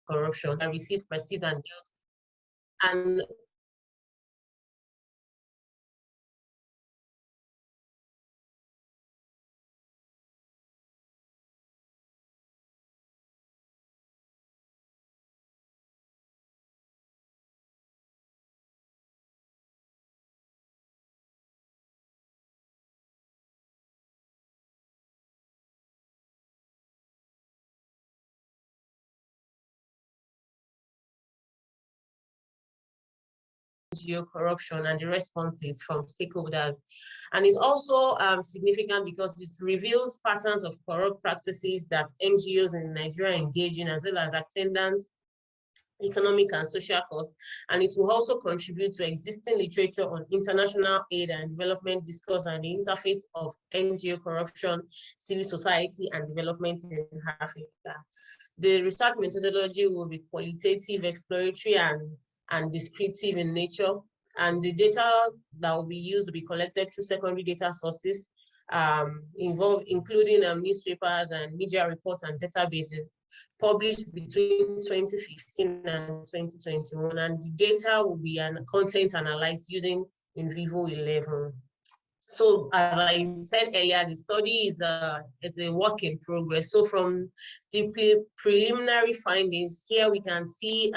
corruption and received, perceived, and dealt. And NGO corruption and the responses from stakeholders. And it's also significant because it reveals patterns of corrupt practices that NGOs in Nigeria engage in, as well as attendance, economic and social costs, and it will also contribute to existing literature on international aid and development discourse and the interface of NGO corruption, civil society, and development in Africa. The research methodology will be qualitative, exploratory, and descriptive in nature, and the data that will be used will be collected through secondary data sources, including newspapers and media reports and databases published between 2015 and 2021, and the data will be content analyzed using in vivo 11. So as I said earlier, the study is a work in progress. So from the preliminary findings here, we can see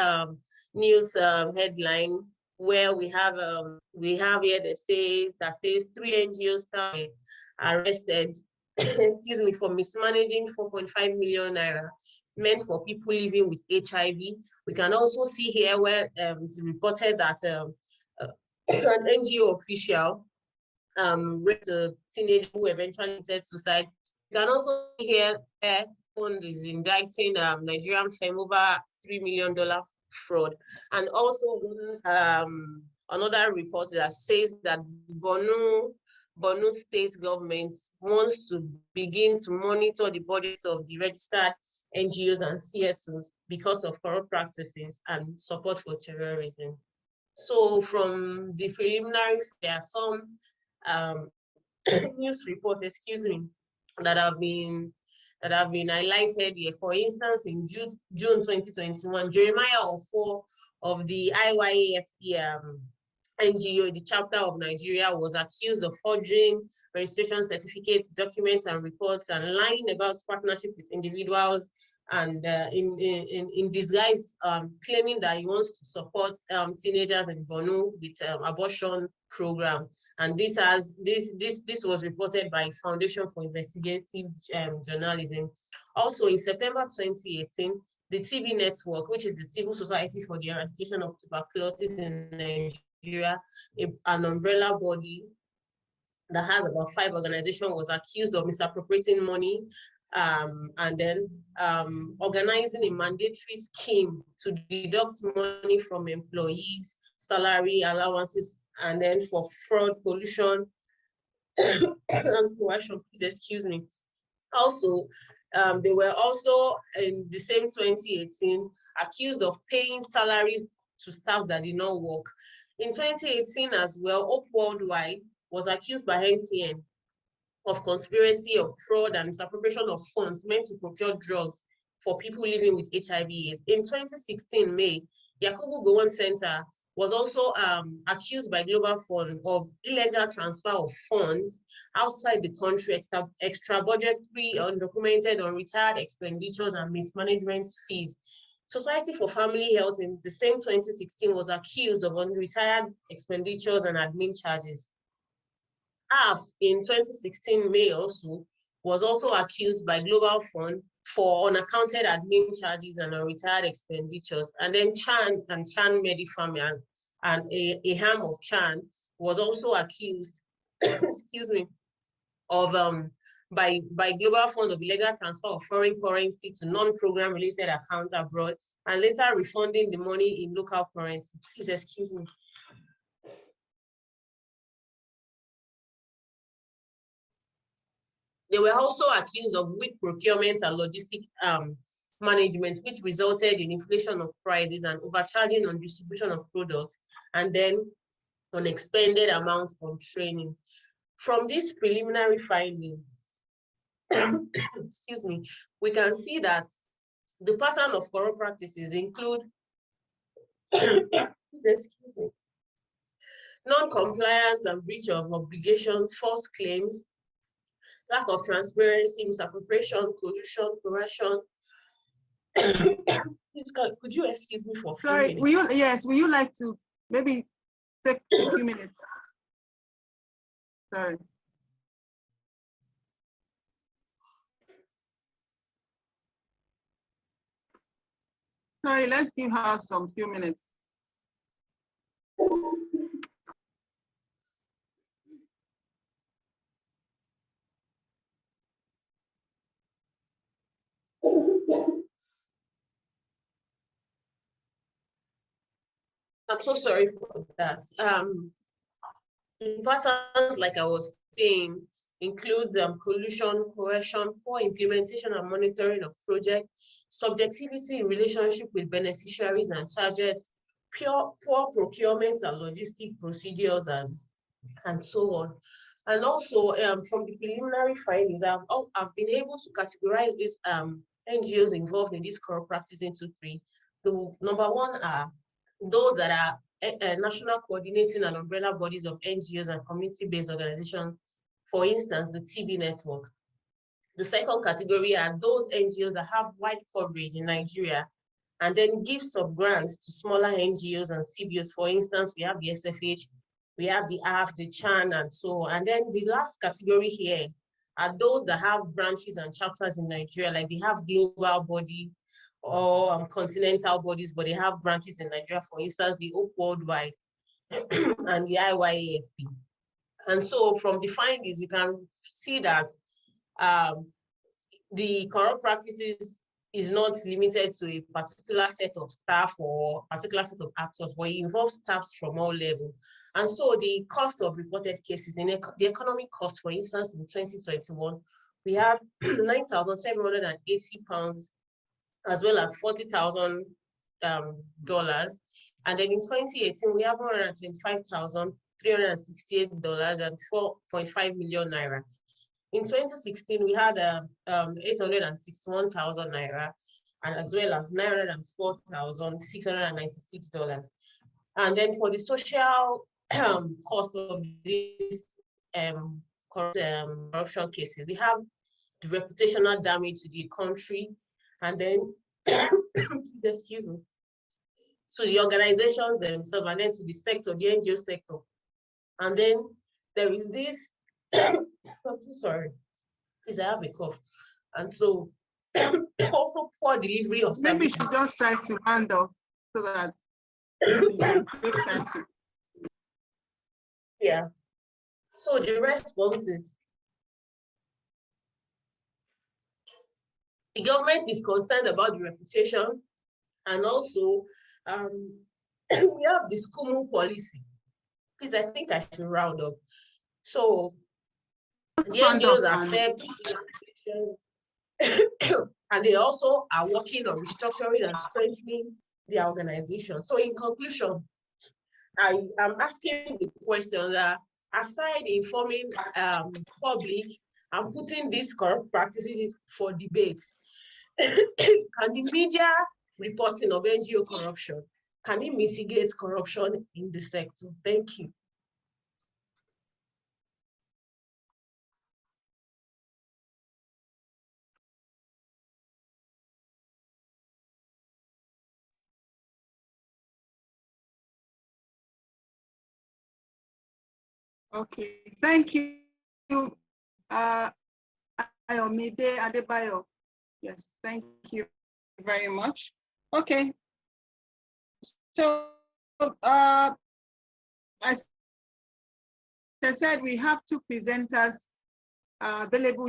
news headline where we have here that says 3 NGOs arrested excuse me, for mismanaging 4.5 million naira meant for people living with HIV. We can also see here where it's reported that an NGO official raped a teenager who eventually committed suicide. You can also see here fund is indicting Nigerian firm over $3 million fraud. And also another report that says that Borno state government wants to begin to monitor the budget of the registered NGOs and CSOs because of corrupt practices and support for terrorism. So from the preliminary, there are some news reports, that have been highlighted here. For instance, in June 2021, Jeremiah Ofo of the IYAFP NGO, the chapter of Nigeria, was accused of forging registration certificates, documents, and reports, and lying about partnership with individuals, and in disguise, claiming that he wants to support teenagers in Borno with abortion program. And this was reported by Foundation for Investigative Journalism. Also, in September 2018, the TB Network, which is the Civil Society for the Eradication of Tuberculosis in Nigeria, an umbrella body that has about 5 organizations, was accused of misappropriating money and then organizing a mandatory scheme to deduct money from employees' salary allowances, and then for fraud, collusion, and coercion. Please excuse me. Also, they were also in the same 2018 accused of paying salaries to staff that did not work. In 2018 as well, Hope Worldwide was accused by MTN of conspiracy, of fraud, and misappropriation of funds meant to procure drugs for people living with HIV/AIDS. In 2016 May, Yakubu Gowon Center was also accused by Global Fund of illegal transfer of funds outside the country, extra budgetary, undocumented, unretired expenditures, and mismanagement fees. Society for Family Health in the same 2016 was accused of unretired expenditures and admin charges. AF in 2016 May also was also accused by Global Fund for unaccounted admin charges and unretired expenditures. And then Chan and Chan Medifam and a harm of Chan was also accused, excuse me, of by Global Fund of illegal transfer of foreign currency to non-program related accounts abroad, and later refunding the money in local currency. Please excuse me. They were also accused of weak procurement and logistic management, which resulted in inflation of prices and overcharging on distribution of products, and then on expended amounts on training. From this preliminary finding, excuse me, we can see that The pattern of corrupt practices include excuse me, non-compliance and breach of obligations, false claims, lack of transparency, misappropriation, collusion, coercion. Please, could you excuse me for a few minutes? Will you like to maybe take a few minutes? Sorry. Sorry, let's give her some few minutes. I'm so sorry for that. The patterns, like I was saying, includes collusion, coercion, poor implementation and monitoring of projects, subjectivity in relationship with beneficiaries and targets, poor procurement and logistic procedures, and so on. And also, from the preliminary findings, I've been able to categorize these NGOs involved in this corrupt practice into three. The number one are those that are national coordinating and umbrella bodies of NGOs and community-based organizations, for instance, the TB network. The second category are those NGOs that have wide coverage in Nigeria and then give sub-grants to smaller NGOs and CBOs. For instance, we have the SFH, we have the AF, the CHAN, and so on. And then the last category here are those that have branches and chapters in Nigeria, like they have global body or continental bodies, but they have branches in Nigeria, for instance, the Oak Worldwide and the IYAFP. And so from the findings, we can see that the corrupt practices is not limited to a particular set of staff or particular set of actors, but it involves staffs from all levels. And so the cost of reported cases, in the economic cost, for instance, in 2021, we have £9,780, as well as $40,000. And then in 2018, we have $125,368 and 4.5 million naira. In 2016, we had 861,000 naira, and as well as $904,696. And then for the social cost of these corruption cases, we have the reputational damage to the country, and then, please excuse me, to the organizations themselves, and then to the sector, the NGO sector. And then there is this, I'm so sorry, because I have a cough. And so also poor delivery of services. Maybe you should just try to handle so that yeah. So the responses. The government is concerned about the reputation, and also we have the SCUMU policy. Please, I think I should round up. So the NGOs accept and they also are working on restructuring and strengthening their organization. So in conclusion, I am asking the question that aside informing public and putting these corrupt practices for debate, can the media reporting of NGO corruption, can it mitigate corruption in the sector? Thank you. Okay, thank you. Ayomide Adebayo. Yes, thank you very much. Okay, so as I said, we have two presenters available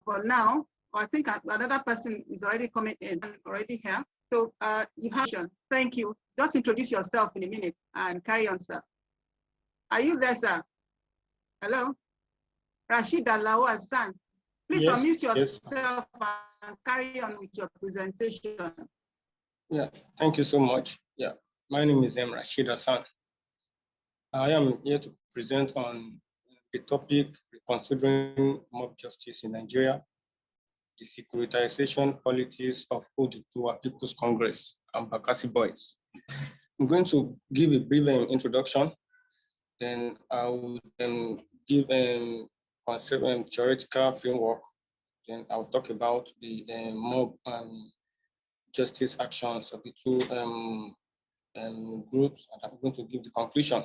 for now. I think another person is already coming in, already here. So you have, thank you. Just introduce yourself in a minute and carry on, sir. Are you there, sir? Hello? Rashid Alao Hassan. Please unmute yourself and carry on with your presentation. Yeah, thank you so much. Yeah, my name is Rashid Hassan. I am here to present on the topic reconsidering mob justice in Nigeria, the securitization policies of Oduduwa People's Congress and Bakassi Boys. I'm going to give a brief introduction, then I will give a concept theoretical framework, then I'll talk about the mob justice actions of the two groups, and I'm going to give the conclusion.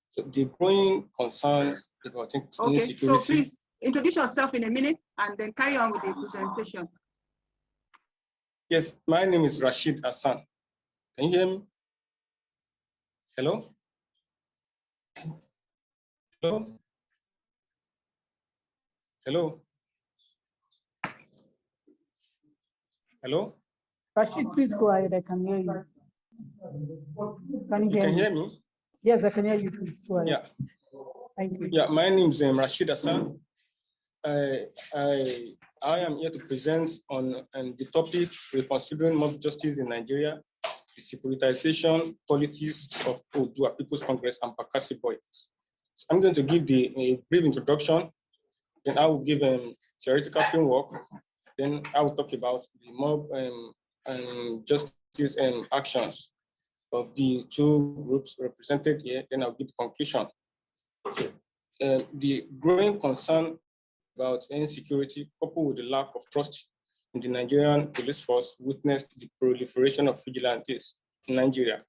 So the growing concern about Okay, insecurity. so please introduce yourself in a minute and then carry on with the presentation. Yes, my name is Rashid Hassan. Can you hear me? Hello? Hello? Hello? Hello? Rashid, please go ahead. I can hear you. Can you hear me? Yes, I can hear you. Please go ahead. Yeah. Thank you. Yeah, my name is Rashid Hassan. I am here to present on the topic reconsidering mob justice in Nigeria, the securitization policies of Oduduwa People's Congress and Bakassi Boys. So I'm going to give a brief introduction, then I will give a theoretical framework, then I will talk about the mob justice actions of the two groups represented here, then I'll give the conclusion. So, the growing concern about insecurity coupled with the lack of trust in the Nigerian police force witnessed the proliferation of vigilantes in Nigeria.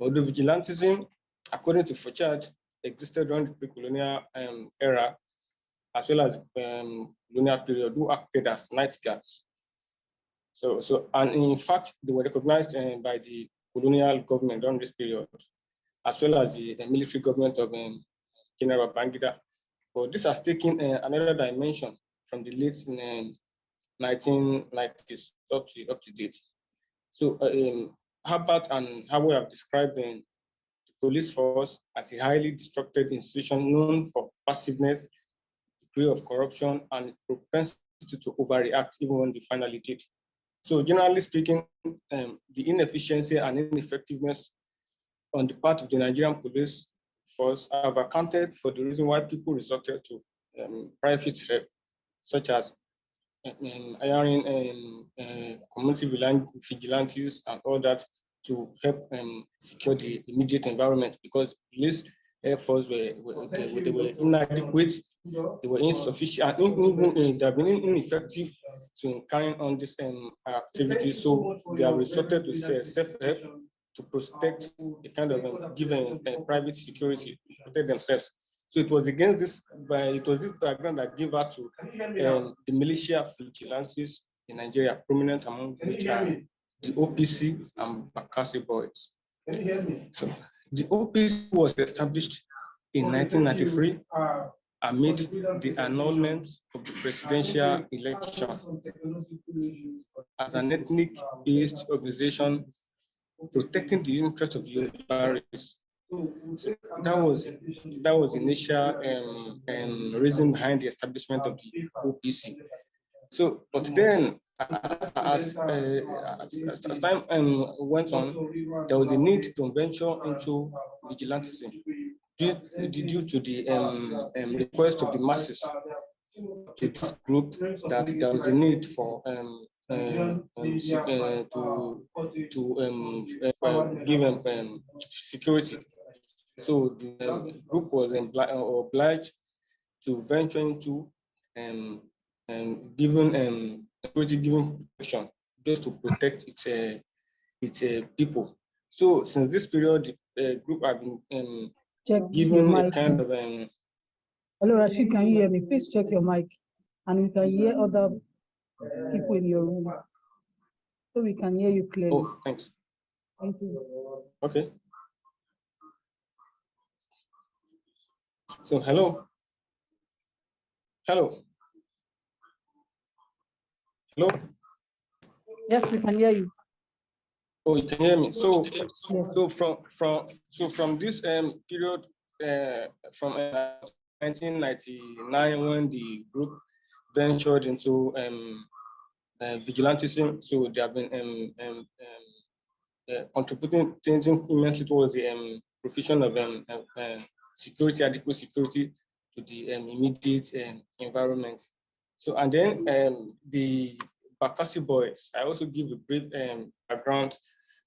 Although vigilantism, according to Fochard, existed during the pre-colonial era, as well as colonial period, who acted as night guards. And in fact, they were recognized by the colonial government during this period, as well as the military government of General Babangida. But this has taken another dimension from the late 1990s up to date. So Herbert and Howard have described the police force as a highly destructive institution known for passiveness, degree of corruption, and propensity to overreact even when they finally did. So generally speaking, the inefficiency and ineffectiveness on the part of the Nigerian police force have accounted for the reason why people resorted to private help, such as hiring community vigilantes and all that to help secure the immediate environment, because police air force they were inadequate, they were insufficient, and even they have been ineffective to carrying on this activity. So they have resorted to self-help to protect a kind of given private security to protect themselves. So it was against this, it was this background that gave out to the militia vigilantes in Nigeria, prominent among which are the OPC and Bakassi Boys. So the OPC was established in 1993 amid the annulment of the presidential election as an ethnic-based organization protecting the interest of the Yoruba race. So that was initial reason behind the establishment of the OPC. So, but then as time went on, there was a need to venture into vigilantism due to the request of the masses to this group that there was a need for give them security. So the group was obliged to venture into given protection just to protect its people. So since this period, the group have been given a kind of Hello, Rashid, can you hear me? Please check your mic, and we can hear other people in your room, so we can hear you clearly. Oh, thanks. Thank you. Okay. So hello. Hello. Hello. Yes, we can hear you. Oh, you can hear me. So, yes. So from this period, from 1999, when the group ventured into vigilantism, so they have been contributing immensely towards the provision of security, adequate security to the immediate environment. So, and then the Bakassi Boys, I also give a brief background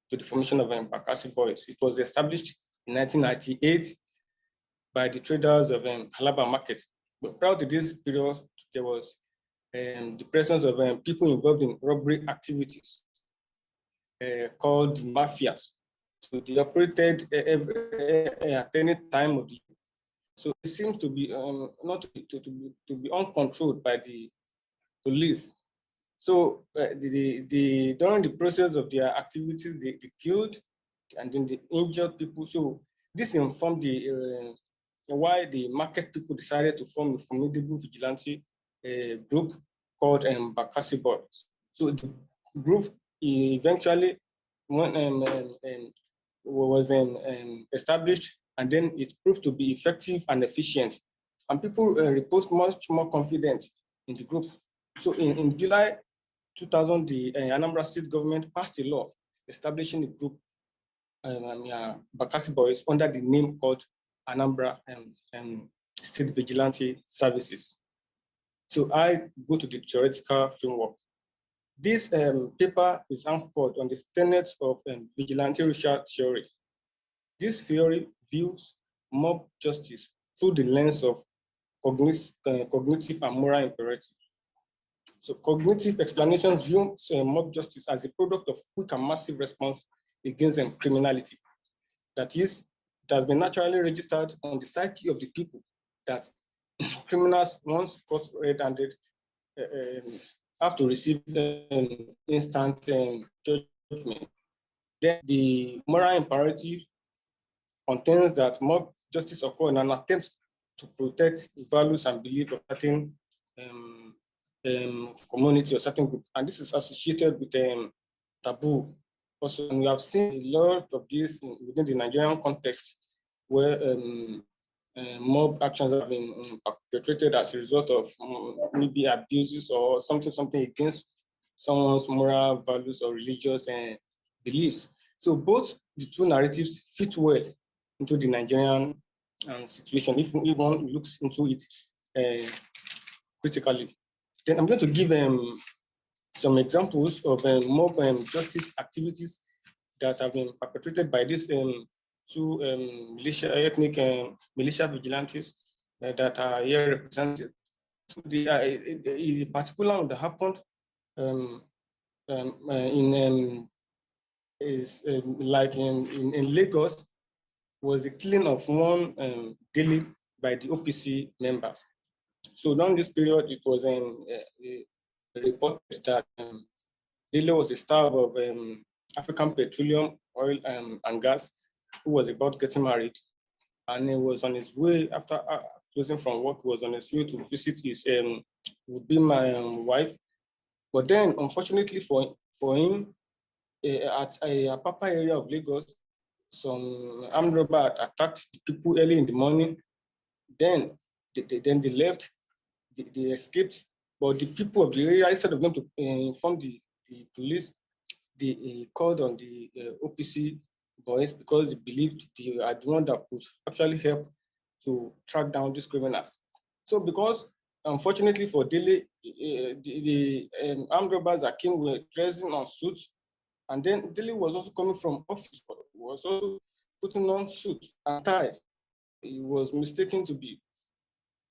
to the formation of Bakassi Boys. It was established in 1998 by the traders of Halaba Market. But prior to this period, there was the presence of people involved in robbery activities called mafias. So they operated at any time of the year. So it seems to be not to be uncontrolled by the police. So during the process of their activities, they killed and then they injured people. So this informed the why the market people decided to form a formidable vigilante group called Bakassi Boys. So the group eventually was established, and then it proved to be effective and efficient. And people reposed much more confidence in the group. So in July 2000, the Anambra State government passed a law establishing the group Bakassi Boys under the name called Anambra State Vigilante Services. So I go to the theoretical framework. This paper is anchored on the tenets of vigilante racial theory. This theory views mob justice through the lens of cognitive and moral imperative. So cognitive explanations view mob justice as a product of quick and massive response against criminality. That is, it has been naturally registered on the psyche of the people that criminals, once caught red-handed, have to receive instant judgment. Then the moral imperative contains that mob justice occurs in an attempt to protect the values and beliefs of certain community or certain group, and this is associated with taboo. Also, and we have seen a lot of this within the Nigerian context, where mob actions have been perpetrated as a result of maybe abuses or something against someone's moral values or religious beliefs. So both the two narratives fit well into the Nigerian situation if one looks into it critically. Then I'm going to give some examples of mob justice activities that have been perpetrated by these two ethnic militia vigilantes that are here represented. So the particular one that happened in Lagos was the killing of one daily by the OPC members. So during this period, it was reported that Dele was a star of African Petroleum, Oil and Gas, who was about getting married. And he was on his way, after closing from work, he was on his way to visit his would-be wife. But then, unfortunately for him, at a Papa area of Lagos, some armed robbers attacked the people early in the morning. Then they left, they escaped. But the people of the area, instead of going to inform the police, they called on the OPC boys because they believed they are the one that could actually help to track down these criminals. So because unfortunately for Dele, the armed robbers that came were dressing on suits, and then Dele was also coming from office, but was also putting on suit and tie. He was mistaken to be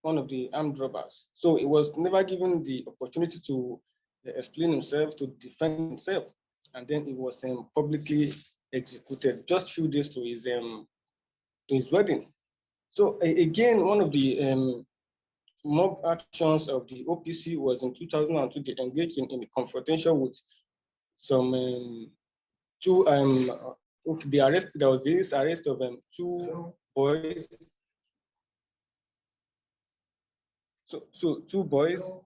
one of the armed robbers. So he was never given the opportunity to explain himself, to defend himself. And then he was publicly executed just a few days to his wedding. So again, one of the mob actions of the OPC was in 2002. They engaged in a confrontation with some two there was this arrest of two boys. So two boys.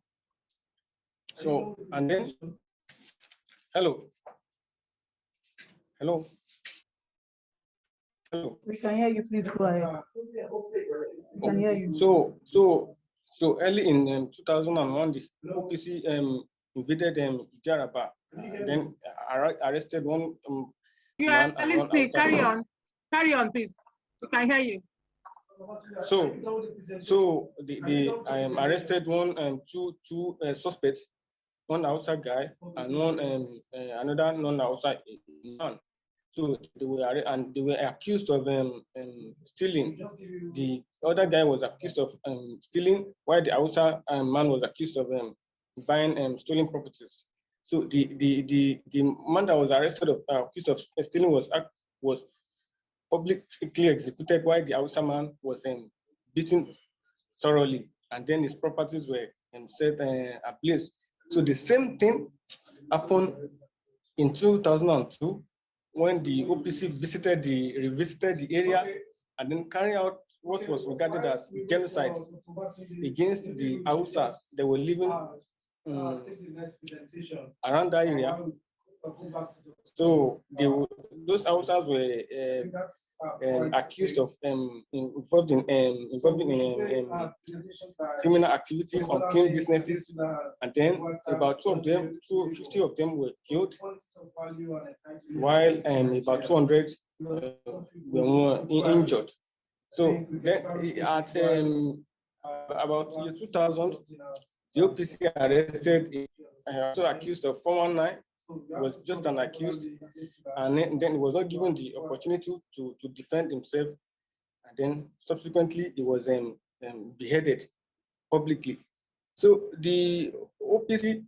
So and then hello. Hello. We can hear you, please go ahead. We can hear you. So early in 2001, the OPC invaded Ijaraba, and then arrested one You are listening. Carry on, please. We can hear you. So I arrested one and two suspects, one outside guy and one another non-outside man. So they were accused of stealing. The other guy was accused of stealing, while the outside man was accused of buying stolen properties. So the man that was arrested of accused of stealing was publicly executed, while the outside man was beaten thoroughly, and then his properties were set ablaze. So the same thing happened in 2002 when the OPC revisited the area and then carried out what was regarded as genocide against the Hausas that were living around that area. So those Hausas were accused of involved in criminal activities on team businesses, and then about 250 of them were killed, while about 200 were injured. So then at about year 2000, the OPC arrested also accused of 419. Was just an accused, and then he was not given the opportunity to defend himself, and then subsequently he was beheaded publicly. So the OPC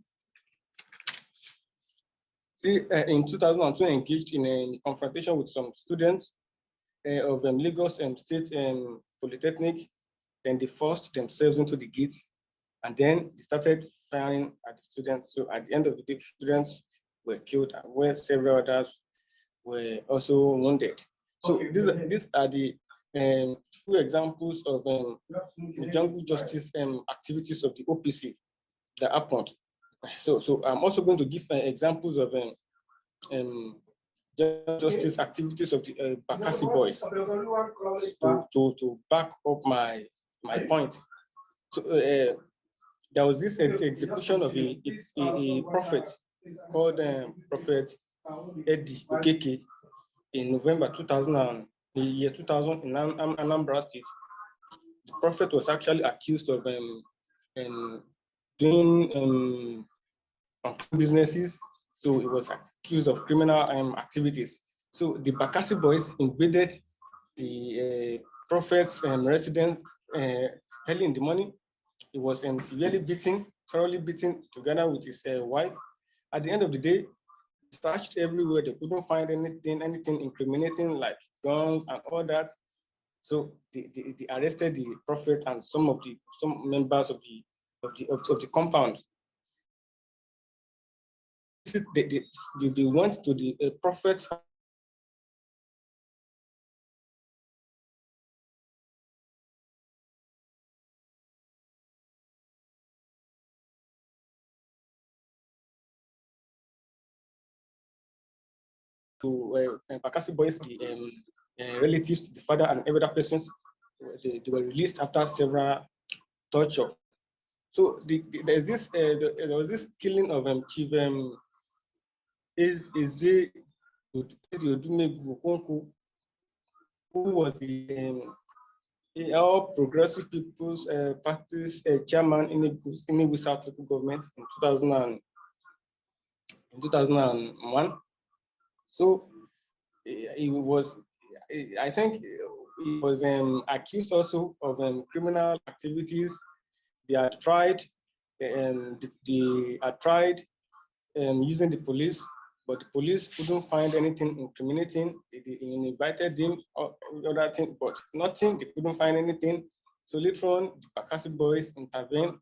in 2002 engaged in a confrontation with some students of Lagos State Polytechnic. Then they forced themselves into the gate, and then they started firing at the students. So at the end of the day, students were killed, and where several others were also wounded. So these are the two examples of jungle justice activities of the OPC that happened. So I'm also going to give examples of justice activities of the Bakassi boys to back up my point. So there was this execution of a prophet called Prophet Eddie Okeke in November 2000, the year 2000 in Anambra State. The prophet was actually accused of doing businesses, so he was accused of criminal activities. So the Bakassi boys invaded the prophet's residence early in the morning. He was severely beaten, thoroughly beaten, together with his wife. At the end of the day, searched everywhere. They couldn't find anything incriminating like guns and all that. So they arrested the prophet and some members of the compound. They went to the prophet to Bakassi boys, the relatives, the father and every other persons. They were released after several torture. So there was this killing of Chief Eze Odumegwu, who was the All Progressive People's Party's chairman in Enugu South local government in 2001. So he was, I think, he was accused also of criminal activities. They had tried, using the police, but the police couldn't find anything incriminating. They invited him, other thing, but nothing. They couldn't find anything. So later on, the Bakassi boys intervened,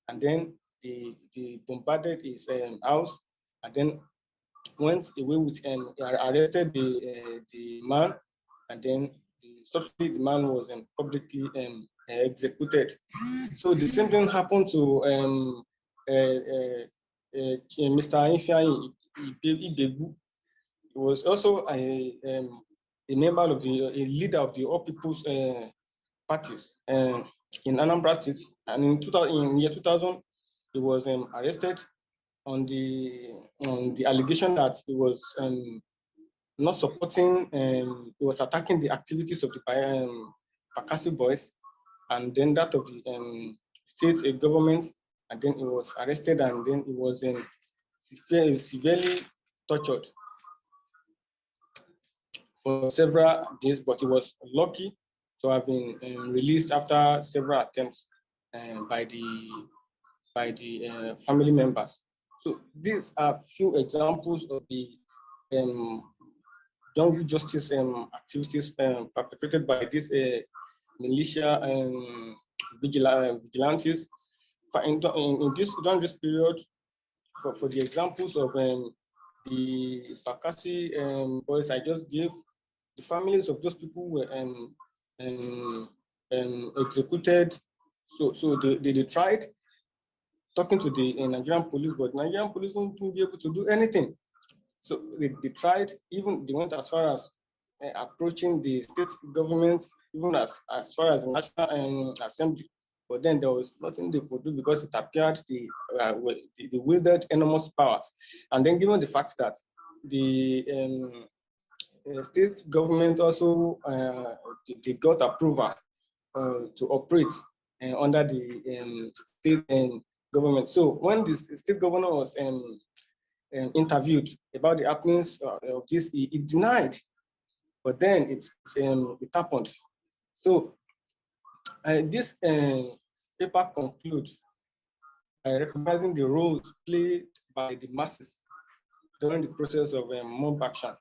and then they bombarded his house, and then went away with arrested the man, and then subsequently the man was publicly executed. So the same thing happened to Mr. Ifeanyi Ibegu. He was also a member of a leader of the All People's parties in Anambra State, and in year 2000, he was arrested on the allegation that he was not supporting, he was attacking the activities of the Bakassi boys, and then that of the state government, and then he was arrested, and then he was severely tortured for several days, but he was lucky to have been released after several attempts by the family members. So these are few examples of the jungle justice activities perpetrated by these militia vigilantes. In this, during this period, for the examples of the Bakassi boys I just gave, the families of those people were executed. So they tried talking to the Nigerian police, but Nigerian police wouldn't be able to do anything. So they tried, even they went as far as approaching the state government, even as far as the National Assembly. But then there was nothing they could do because it appeared they wielded enormous powers. And then given the fact that the state government also they got approval to operate under the state government. So when the state governor was interviewed about the happenings of this, he denied, but then it happened. So this paper concludes by recognizing the roles played by the masses during the process of mob action.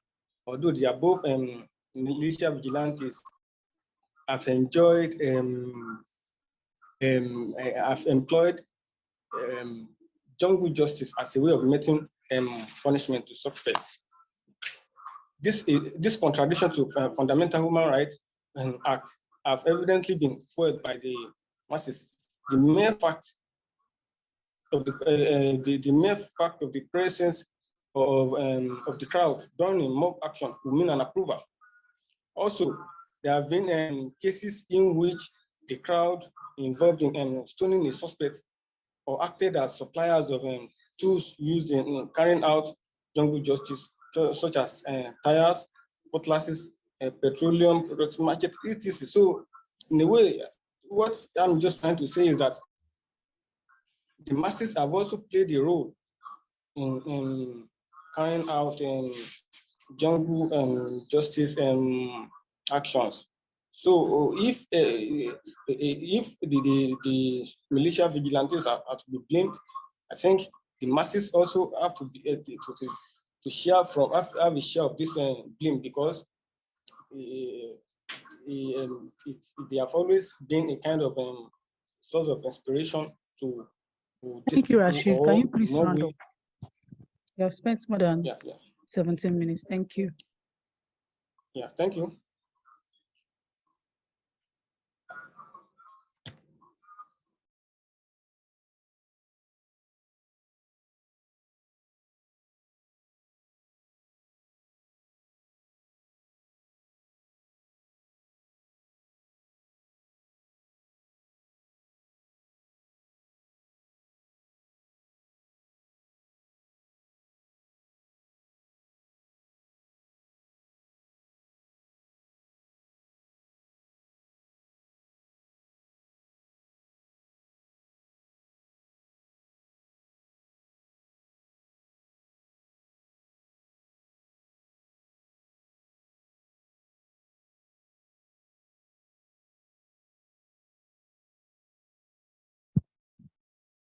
Although the above militia vigilantes have enjoyed, have employed jungle justice as a way of meting punishment to suspects. This contradiction to fundamental human rights act have evidently been fueled by the masses. The mere fact of the mere fact of the presence of the crowd during a mob action will mean an approval. Also, there have been cases in which the crowd involved in stoning a suspect or acted as suppliers of tools used in carrying out jungle justice, such as tires, cutlasses, petroleum products, machetes, etc. So, in a way, what I'm just trying to say is that the masses have also played a role in carrying out jungle justice actions. So if the militia vigilantes are to be blamed, I think the masses also have to be to share from have a share of this blame, because they have always been a kind of source of inspiration to these Thank you, people, Rashid. Can you please round up? You have spent more than 17 minutes. Thank you. Yeah, thank you.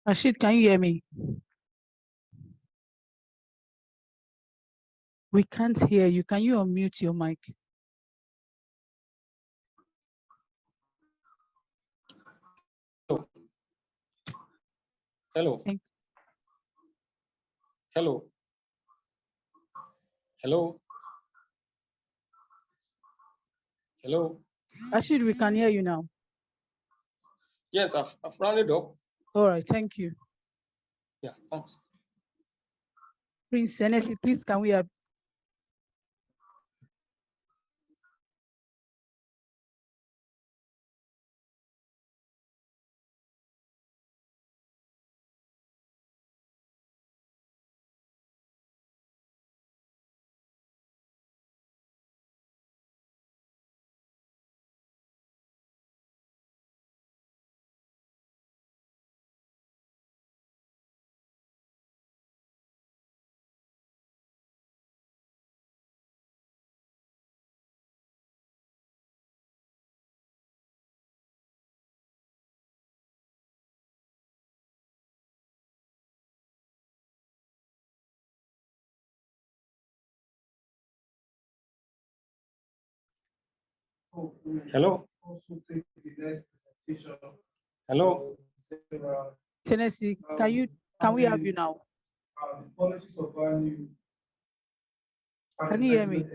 Rashid, can you hear me? We can't hear you. Can you unmute your mic? Hello. Hello. Hello. Hello. Rashid, we can hear you now. Yes, I've rounded up. All right, thank you. Yeah, thanks. Prince Senesi, please, can we have Hello? Hello? Tennessee, can we have you now? Can you hear me?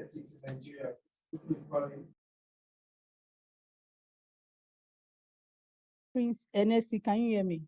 Prince NSC, can you hear me?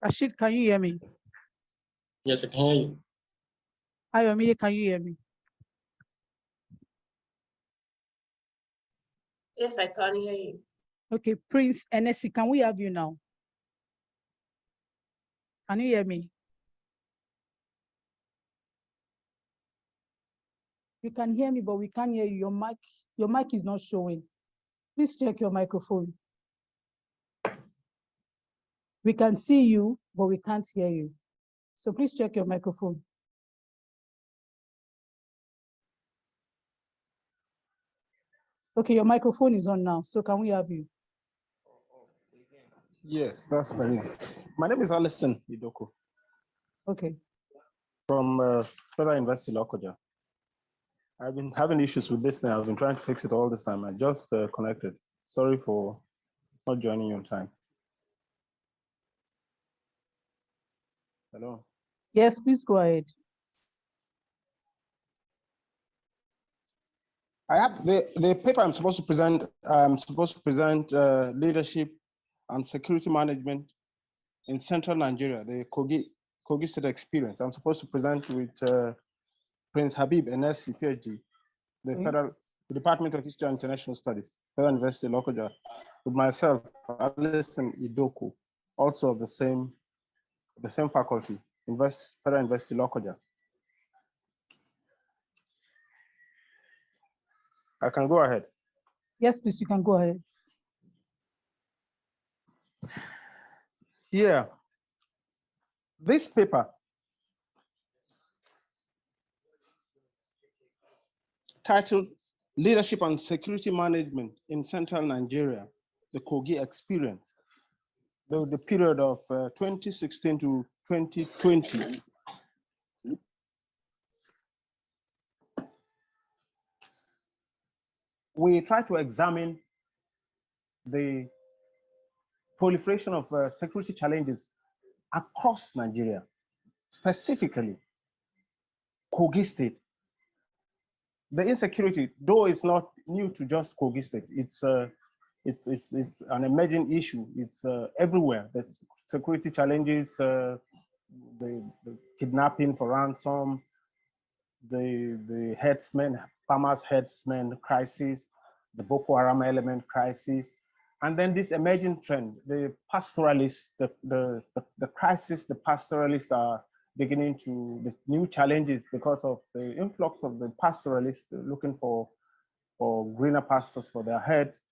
Rashid, can you hear me? Yes, I can hear you. Ayomide, can you hear me? Yes, I can hear you. Okay, Prince NSC, can we have you now? Can you hear me? You can hear me, but we can't hear you. Your mic is not showing. Please check your microphone. We can see you, but we can't hear you. So please check your microphone. Okay, your microphone is on now. So can we have you? Yes, that's very good. My name is Alison Idoko Okay. from Federal University Lokoja. I've been having issues with this thing. I've been trying to fix it all this time. I just connected. Sorry for not joining you on time. Hello. Yes, please go ahead. I have the paper I'm supposed to present. I'm supposed to present leadership and security management in central Nigeria, the Kogi State experience. I'm supposed to present with Prince Habib NSC, PhD, the Department of History and International Studies, Federal University Lokoja, with myself, Alison Idoku, also of the same faculty, Federal University Lokoja. I can go ahead. Yes, please, you can go ahead. Yeah, this paper titled Leadership and Security Management in Central Nigeria, the Kogi Experience, the period of 2016 to 2020. We try to examine the proliferation of security challenges across Nigeria, specifically Kogi State. The insecurity, though it's not new to just Kogi State, it's an emerging issue. It's everywhere. The security challenges, the kidnapping for ransom, the herdsmen, farmers herdsmen crisis, the Boko Haram element crisis, and then this emerging trend, the pastoralists, the crisis the pastoralists are beginning to, the new challenges because of the influx of the pastoralists looking for greener pastures for their herds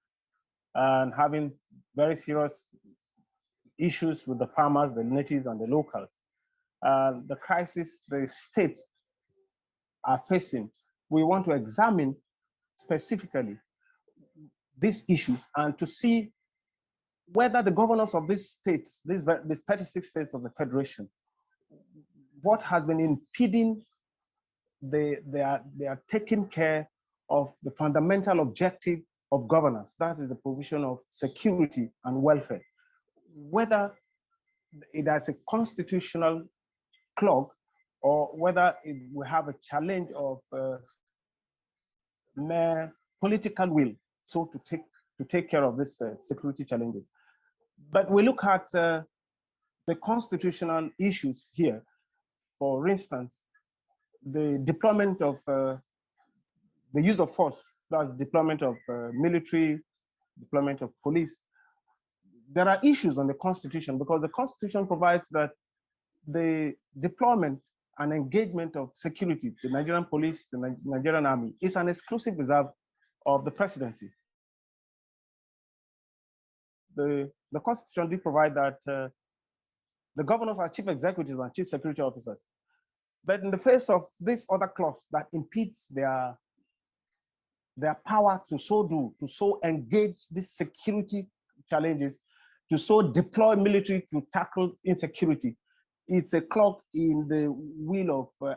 and having very serious issues with the farmers, the natives, and the locals. The crisis the states are facing, we want to examine specifically these issues and to see whether the governors of these states, these 36 states of the Federation, what has been impeding they are taking care of the fundamental objective of governance, that is the provision of security and welfare. Whether it has a constitutional clog or whether we have a challenge of mere political will, so to take care of these security challenges. But we look at the constitutional issues here. For instance, the deployment of the use of force, that's deployment of military, deployment of police. There are issues on the Constitution because the Constitution provides that the deployment and engagement of security, the Nigerian police, the Nigerian army, is an exclusive reserve of the presidency. The Constitution did provide that The governors are chief executives and chief security officers. But in the face of this other clause that impedes their power to so do, to so engage these security challenges, to so deploy military to tackle insecurity, it's a clog in the wheel of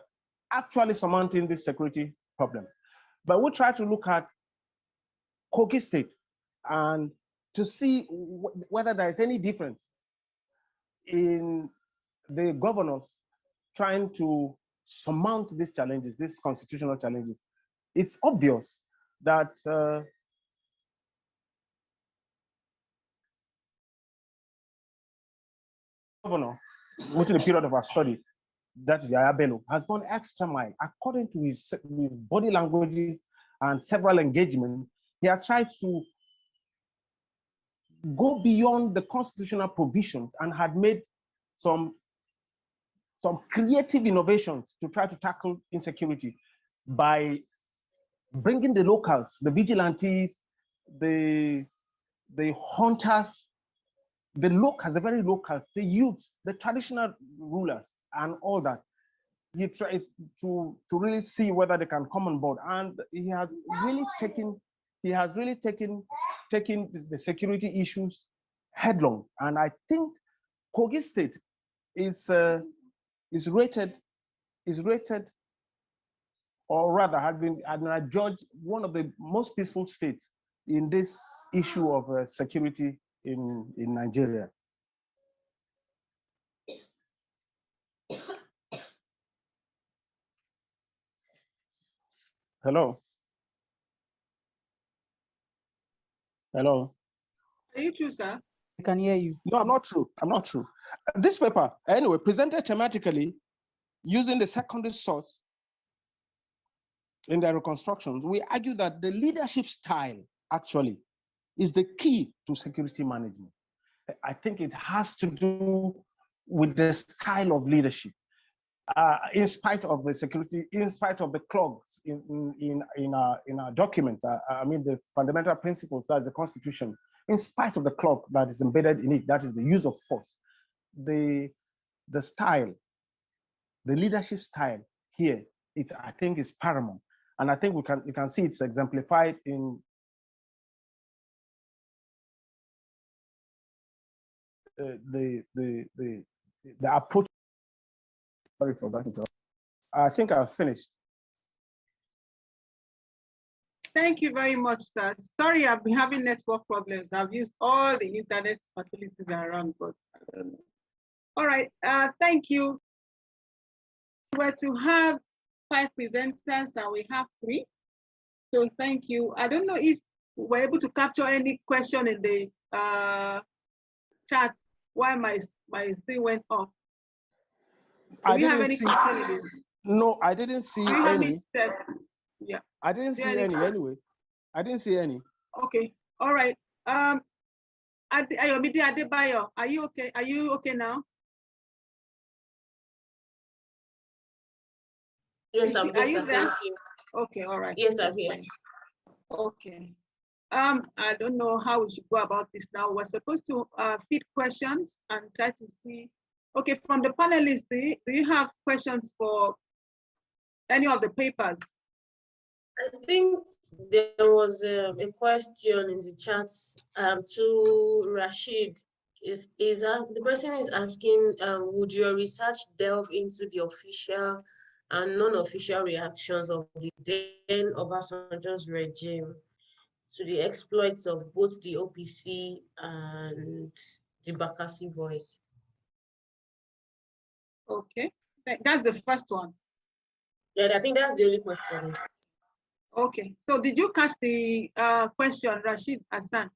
actually surmounting this security problem. But we'll try to look at Kogi State and to see whether there is any difference in the governors trying to surmount these challenges, these constitutional challenges. It's obvious that governor, within the period of our study, that is Yaya Bello, has gone extra mile according to his body languages and several engagements. He has tried to go beyond the constitutional provisions and had made some creative innovations to try to tackle insecurity by bringing the locals, the vigilantes, the hunters, the locals, the very locals, the youths, the traditional rulers, and all that. He tries to really see whether they can come on board, and he has really taken the security issues headlong. And I think Kogi State is rated, or rather has been adjudged one of the most peaceful states in this issue of security in Nigeria. Hello. Hello. Are you true, sir? I can hear you. No, I'm not true. I'm not true. This paper, anyway, presented thematically using the secondary source in their reconstructions, we argue that the leadership style actually is the key to security management. I think it has to do with the style of leadership. In spite of the security, in spite of the clogs in our documents, I mean the fundamental principles, that's the Constitution, in spite of the clog that is embedded in it, that is the use of force, the style, the leadership style here, I think is paramount. And I think you can see it's exemplified in the approach. Sorry for that. I think I've finished. Thank you very much, sir. Sorry, I've been having network problems. I've used all the internet facilities around, but I don't know. All right, thank you. We were to have 5 presenters and we have 3. So thank you. I don't know if we were able to capture any question in the chat while my thing went off. Do we have any question? No, I didn't see any. Yeah. I didn't see any anyway. I didn't see any. Okay. All right. Ayomide Adebayo, are you okay? Are you okay now? Yes, I'm Are you there? Thank you. Okay, all right. Yes, I'm here. Okay. I don't know how we should go about this now. We're supposed to feed questions and try to see. Okay, from the panelists, do you have questions for any of the papers? I think there was a question in the chat to Rashid. The person is asking, would your research delve into the official and non-official reactions of the then Obasanjo's regime to the exploits of both the OPC and the Bakassi boys? Okay, that's the first one. Yeah, I think that's the only question. Okay, so did you catch the question, Rashid Hassan?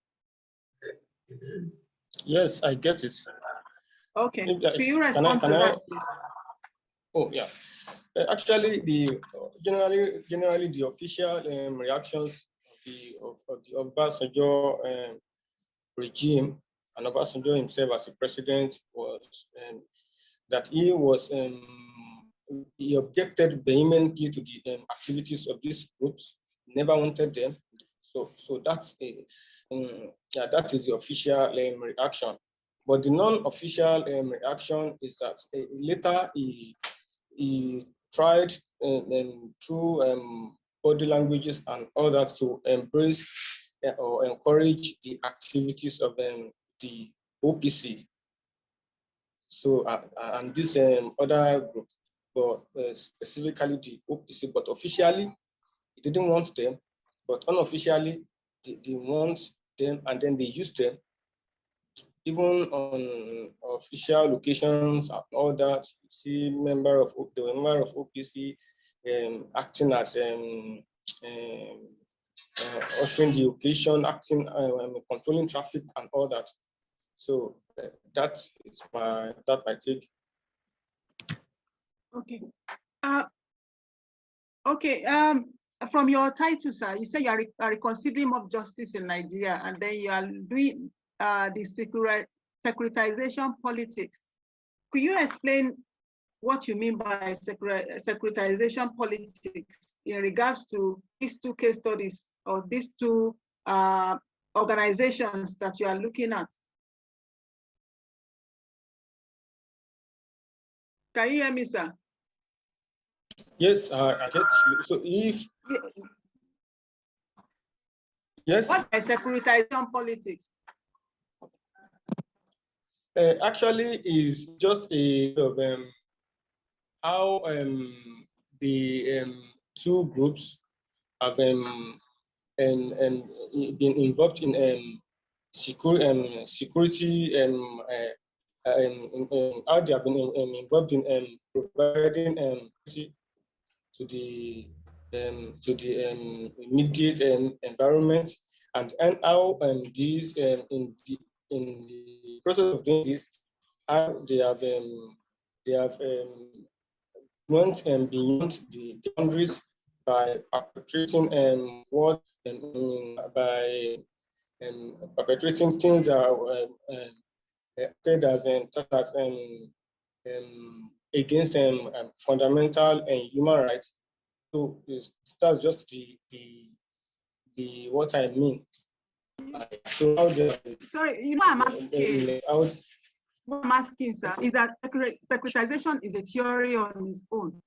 Yes, I get it. Okay, can you respond to that, please? Oh, yeah. Actually, generally the official reactions of the Obasanjo regime and Obasanjo himself as a president was that he objected vehemently to the activities of these groups, never wanted them. So that's that is the official reaction. But the non-official reaction is that later he tried through body languages and all that to embrace or encourage the activities of the OPC. So and this other group, but specifically the OPC, but officially he didn't want them, but unofficially they want them, and then they use them even on official locations and all that. You see the member of OPC acting as ushering the occasion, acting controlling traffic and all that. So that is my take. Okay. Okay. From your title, sir, you say you are reconsidering of justice in Nigeria, and then you are doing the securitization politics. Could you explain what you mean by securitization politics in regards to these two case studies or these two organizations that you are looking at? Can you hear me, sir? Yes, I get you. So if yes, what is securitization politics? Actually, is just a of how the two groups have been involved in security how they have been involved in providing to the immediate environment, and how these in the process of doing this, how they have went beyond the boundaries by perpetrating what by perpetrating things that are said as against fundamental and human rights. So that's just the what I mean. So how sorry, you know, I'm asking. What I'm asking, sir, is that securitization is a theory on its own.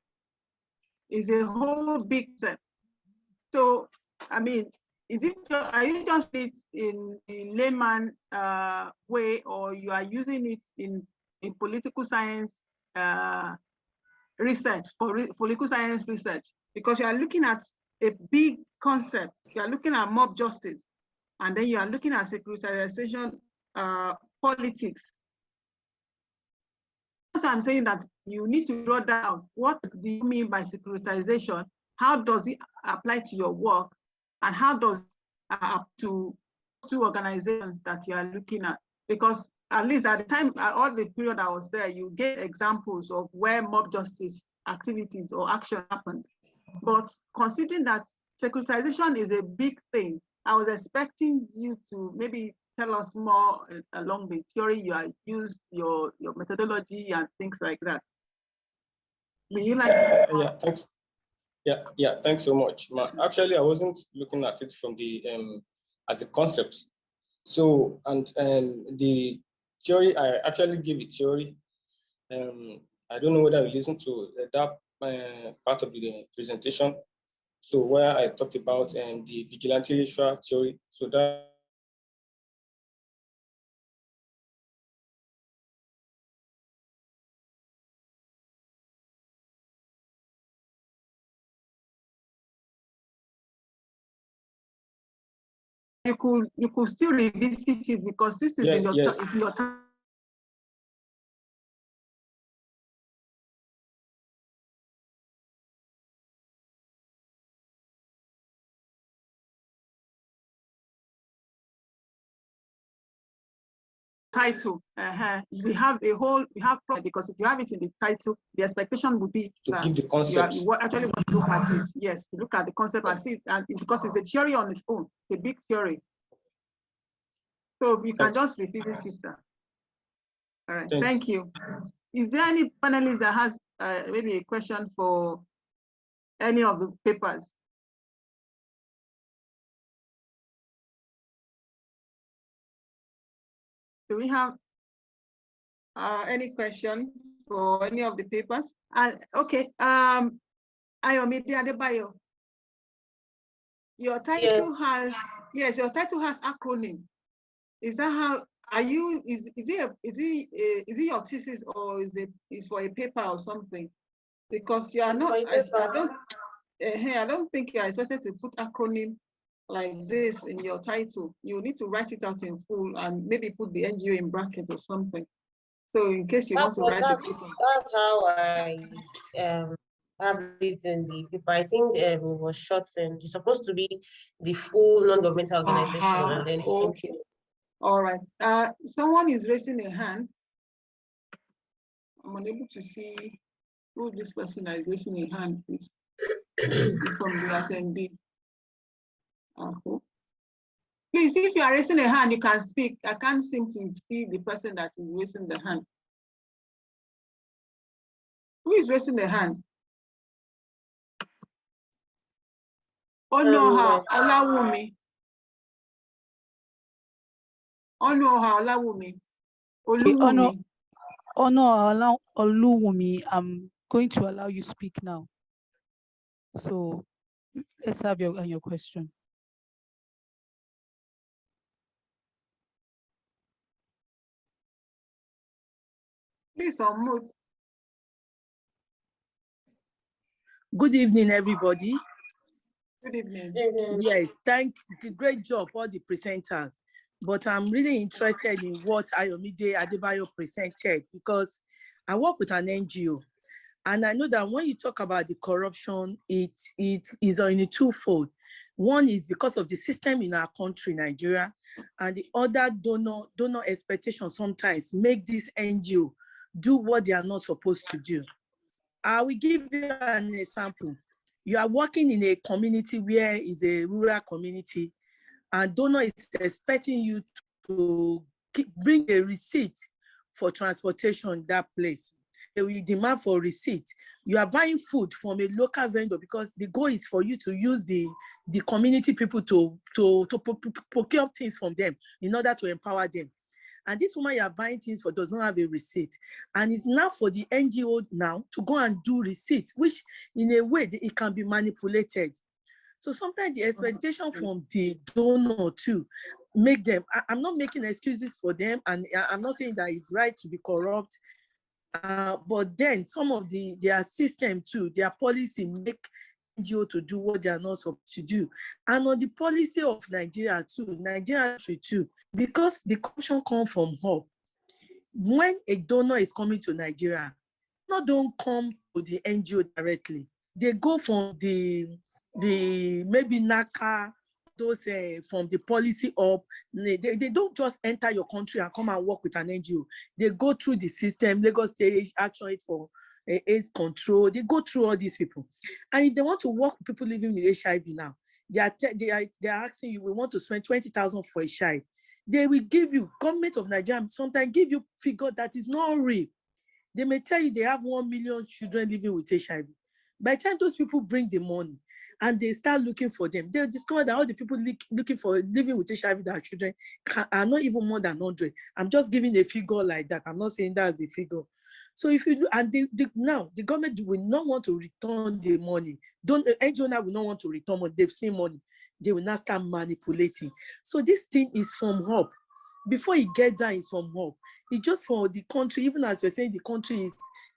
It's a whole big set. So, I mean, are you just it in layman way, or you are using it in political science research, for political science research? Because you are looking at a big concept. You are looking at mob justice, and then you are looking at securitization politics. So I'm saying that you need to draw down what do you mean by securitization? How does it apply to your work? And how does to two organizations that you are looking at? Because at least at the time, all the period I was there, you get examples of where mob justice activities or action happened. But considering that securitization is a big thing, I was expecting you to maybe tell us more along the theory you are used, your methodology and things like that. Would you like to? Yeah, thanks. Yeah, thanks so much. Actually, I wasn't looking at it from the as a concept. So, and the theory, I actually gave a theory. I don't know whether you listened to that part of the presentation. So where I talked about the vigilante racial theory. So that you could still revisit it because this is in your time. Title. We have because if you have it in the title, the expectation would be to give the concept. You actually want to look at it. Yes, to look at the concept and see it, and because it's a theory on its own, a big theory. So you can just repeat it, sir. All right, Thanks. Thank you. Is there any panelist that has maybe a question for any of the papers? Do we have Any questions for any of the papers? Okay. Ayomide Adebayo. Your title has your title has acronym. Is that how? Are you? Is it your thesis, or is for a paper or something? Because you are not. I don't think you are expected to put acronym like this in your title. You need to write it out in full and maybe put the NGO in bracket or something. So in case you want to write the paper. That's how I have it in the paper. I think it was shortened. It's supposed to be the full non-governmental organization, and then okay. All right. Someone is raising a hand. I'm unable to see who this person is raising a hand is. From the attendee. Please, if you are raising a hand, you can speak. I can't seem to see the person that is raising the hand. Who is raising the hand? Onoha Olawumi. Onoha Olawumi. Oluwumi. Oluwumi, I'm going to allow you speak now. So let's have your question. Please unmute. Good evening, everybody. Good evening. Yes, great job, all the presenters. But I'm really interested in what Ayomide Adebayo presented, because I work with an NGO. And I know that when you talk about the corruption, it is on a twofold. One is because of the system in our country, Nigeria, and the other donor expectations sometimes make this NGO do what they are not supposed to do. I will give you an example. You are working in a community where is a rural community, and donor is expecting you to bring a receipt for transportation that place. They will demand for receipt. You are buying food from a local vendor because the goal is for you to use the community people to procure things from them in order to empower them. And this woman you are buying things for does not have a receipt. And it's now for the NGO now to go and do receipt, which in a way it can be manipulated. So sometimes the expectation from the donor too make them, I'm not making excuses for them, and I'm not saying that it's right to be corrupt, but then some of their system too, their policy make NGO to do what they are not supposed to do. And on the policy of Nigeria too, because the corruption comes from hub. When a donor is coming to Nigeria, don't come to the NGO directly. They go from the maybe NACA, those from the policy up. They don't just enter your country and come and work with an NGO. They go through the system, Lagos State Action Aid for AIDS control. They go through all these people. And if they want to work with people living with HIV now, they are asking you, we want to spend 20,000 for a child. They will give you, government of Nigeria sometimes give you figure that is not real. They may tell you they have 1 million children living with HIV. By the time those people bring the money and they start looking for them, they'll discover that all the people looking for living with HIV that are children are not even more than 100. I'm just giving a figure like that. I'm not saying that's the figure. So if you look, and now the government will not want to return the money. NGO now will not want to return money. They've seen money. They will not start manipulating. So this thing is from up. Before it gets down, it's from up. It's just for the country, even as we're saying the country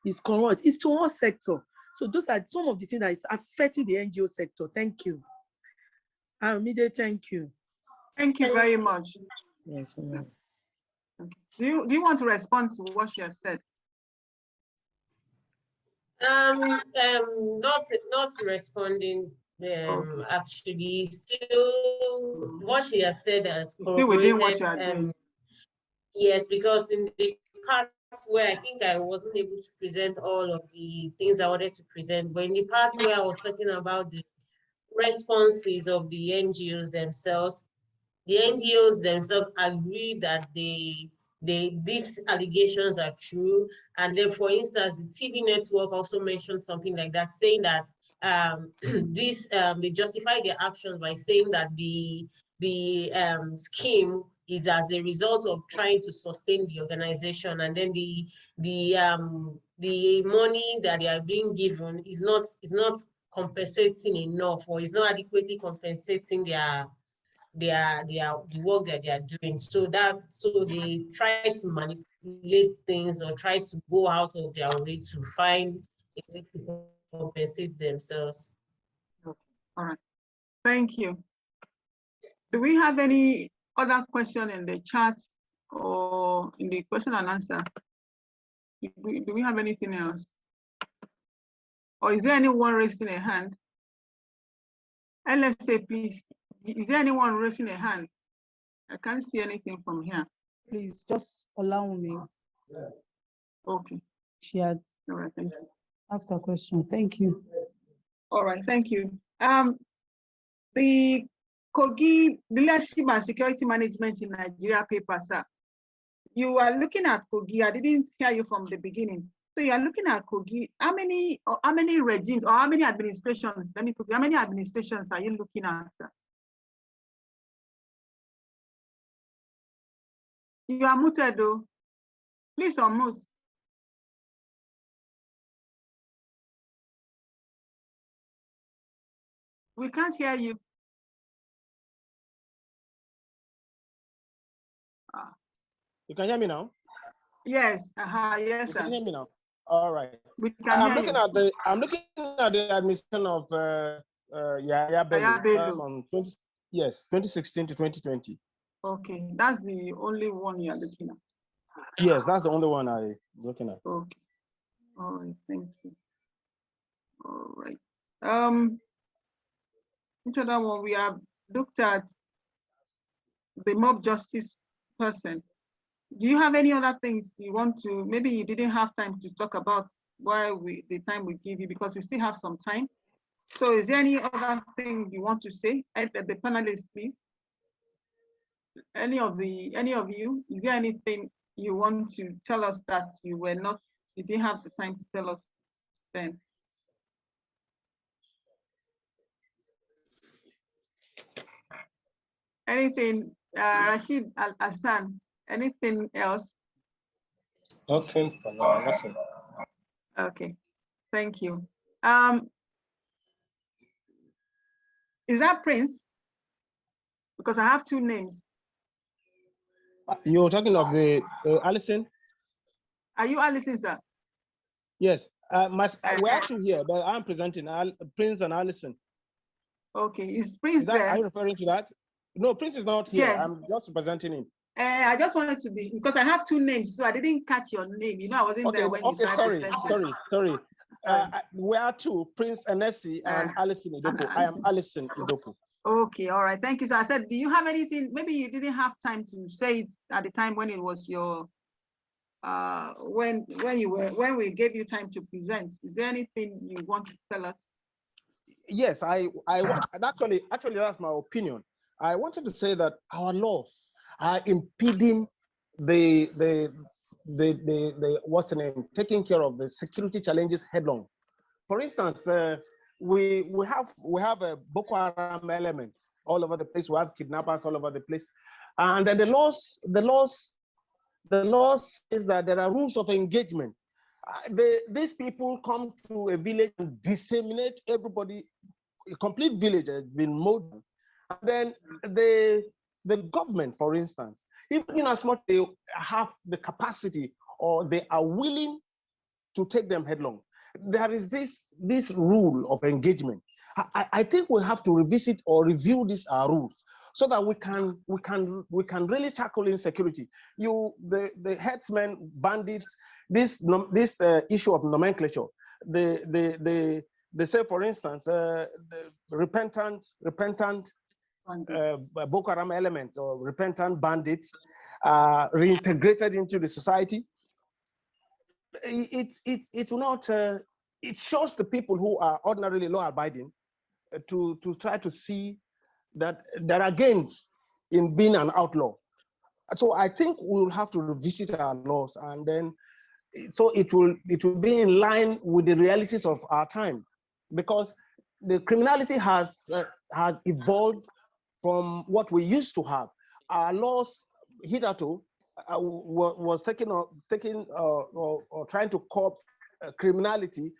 is corrupt, it's to all sector. So those are some of the things that is affecting the NGO sector. Thank you. Amide, thank you. Thank you very much. Yes, ma'am. Do you want to respond to what she has said? Not responding. Actually, still what she has said as still within what you are doing. Yes, because in the part where I think I wasn't able to present all of the things I wanted to present, but in the part where I was talking about the responses of the NGOs themselves, the NGOs themselves agree that these allegations are true. And then, for instance, the TV network also mentioned something like that, saying that they justify their actions by saying that the scheme is as a result of trying to sustain the organization, and then the money that they are being given is not compensating enough, or is not adequately compensating the work that they are doing. So they try to manipulate things or try to go out of their way to find a way to compensate themselves. Okay. All right. Thank you. Do we have any other question in the chat or in the question and answer? Do we have anything else? Or is there anyone raising a hand? LSA, please. Is there anyone raising a hand? I can't see anything from here. Please just allow me. Okay. She had All right. Thank you. asked a question. Thank you. All right. Thank you. The Kogi Leadership and Security Management in Nigeria paper, sir. You are looking at Kogi. I didn't hear you from the beginning. So you are looking at Kogi. How many regimes or how many administrations? Let me put it, how many administrations are you looking at, sir? You are muted, though. Please unmute. We can't hear you. You can hear me now? Yes. Yes, You sir. can hear me now? All right. We can I'm hear looking you. at the administration of Yaya Bello. That's on 2016 to 2020. Okay, that's the only one you are looking at. Yes, that's the only one I'm looking at. Okay. All right, thank you. All right. Which other one? We have looked at the mob justice person. Do you have any other things you want to, maybe you didn't have time to talk about while the time we give you, because we still have some time. So is there any other thing you want to say? The panelists, please. Any of you, is there anything you want to tell us that you didn't have the time to tell us then? Anything, Rashid Al-Hassan, anything else? Nothing for now, nothing. Okay, thank you. Is that Prince? Because I have two names. You're talking of the Allison? Are you Allison, sir? Yes, we're actually here, but I'm presenting Prince and Allison. Okay, is Prince there? Are you referring to that? No, Prince is not here. Yes. I'm just presenting him. I just wanted to be, because I have two names, so I didn't catch your name. You know, I wasn't there when you started presenting. Sorry. We are two, Prince Anesi and Allison Idoko. I am Allison Idoko. Okay, all right, thank you. So I said, do you have anything, maybe you didn't have time to say it at the time when it was your, when we gave you time to present. Is there anything you want to tell us? Yes, I want, actually that's my opinion. I wanted to say that our laws are impeding the what's the name, taking care of the security challenges headlong. For instance, we have a Boko Haram element all over the place. We have kidnappers all over the place, and then the laws is that there are rules of engagement. These people come to a village and disseminate everybody. A complete village has been mowed. And then the government, for instance, even in as much they have the capacity or they are willing to take them headlong, there is this rule of engagement. I think we have to revisit or review these rules so that we can really tackle insecurity. The headsmen, bandits, this issue of nomenclature. They say, for instance, the repentant Boko Haram elements or repentant bandits reintegrated into the society. It will not. It shows the people who are ordinarily law-abiding to try to see that there are gains in being an outlaw. So I think we will have to revisit our laws, and then so it will be in line with the realities of our time, because the criminality has evolved from what we used to have. Our laws hitherto was taking or trying to curb criminality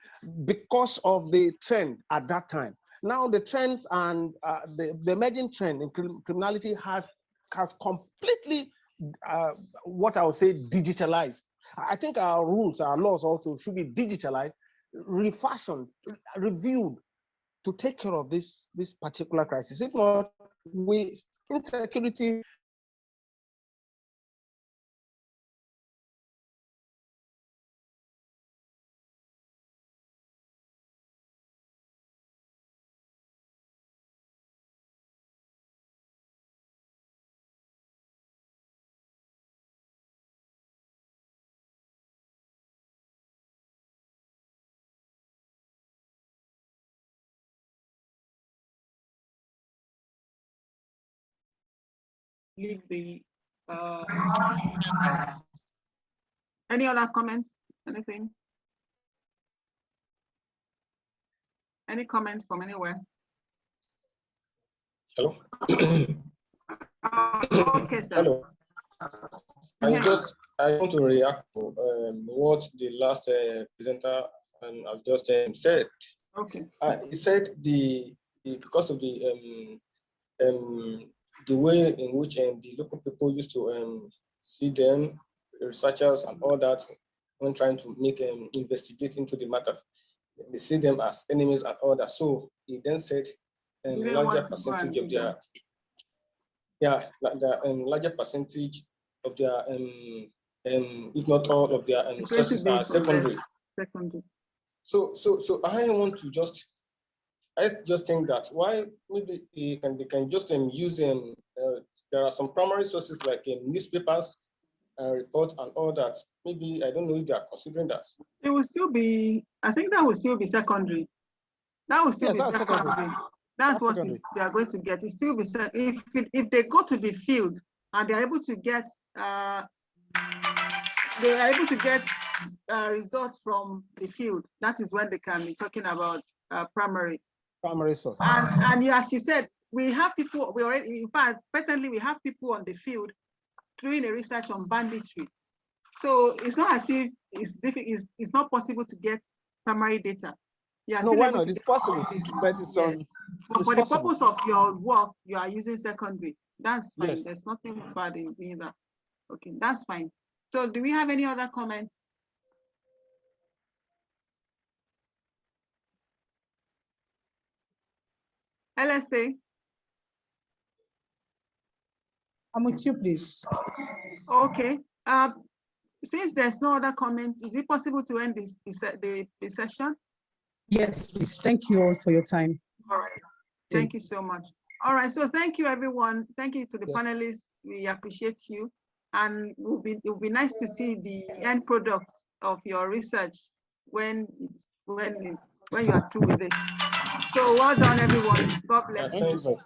because of the trend at that time. Now the trends and the emerging trend in criminality has completely what I would say digitalized. I think our rules, our laws also should be digitalized, refashioned, reviewed to take care of this particular crisis. If not, insecurity leave the any other comments? Anything? Any comments from anywhere? Hello. Okay, sir. Hello. I want to react to what the last presenter has just said. Okay. He said because of the way in which the local people used to see them, the researchers and all that, when trying to make investigate into the matter, they see them as enemies and all that. So he then said larger percentage of their larger percentage of their if not all of their sources are secondary. So I want to I just think that why maybe they can just use them. There are some primary sources like newspapers, reports and all that. Maybe I don't know if they are considering that. It will still be. I think that will still be secondary. That will still be secondary. That's what they are going to get. It still be if they go to the field and they are able to get results from the field. That is when they can be talking about primary source. And as you said, we have people. We already, in fact, presently we have people on the field doing a research on banditry. So it's not as if it's difficult. It's not possible to get primary data. No, why not? It's possible, but it's yes. But for the purpose of your work, you are using secondary. That's fine. Yes. There's nothing bad in doing that. Okay, that's fine. So do we have any other comments? LSA. I'm with you, please. Okay. Since there's no other comments, is it possible to end the session? Yes, please. Thank you all for your time. All right. Thank you so much. All right. So thank you, everyone. Thank you to the panelists. We appreciate you. And it will be nice to see the end product of your research when you are through with it. So well done, everyone. God bless you.